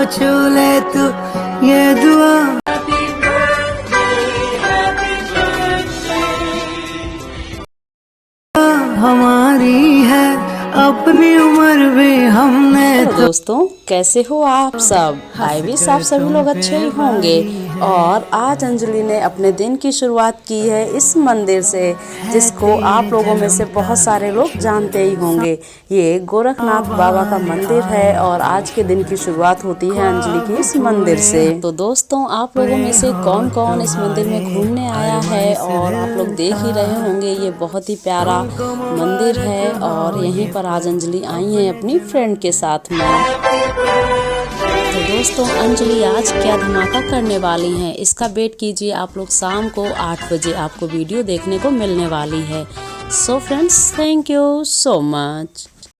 छू ले तू ये दुआ। हमारी है अपनी उम्र भी हमने हेलो दोस्तों, कैसे हो आप सब? आई विश आप सभी लोग अच्छे ही होंगे। और आज अंजलि ने अपने दिन की शुरुआत की है इस मंदिर से, जिसको आप लोगों में से बहुत सारे लोग जानते ही होंगे। ये गोरखनाथ बाबा का मंदिर है और आज के दिन की शुरुआत होती है अंजलि की इस मंदिर से। तो दोस्तों, आप लोगों में से कौन कौन इस मंदिर में घूमने आया है, और आप लोग देख ही रहे होंगे ये बहुत ही प्यारा मंदिर है। और यहीं पर आज अंजलि आई है अपनी फ्रेंड के साथ में। तो दोस्तों, अंजलि आज क्या धमाका करने वाली हैं, इसका वेट कीजिए आप लोग। शाम को 8 बजे आपको वीडियो देखने को मिलने वाली है। So friends, thank you so much.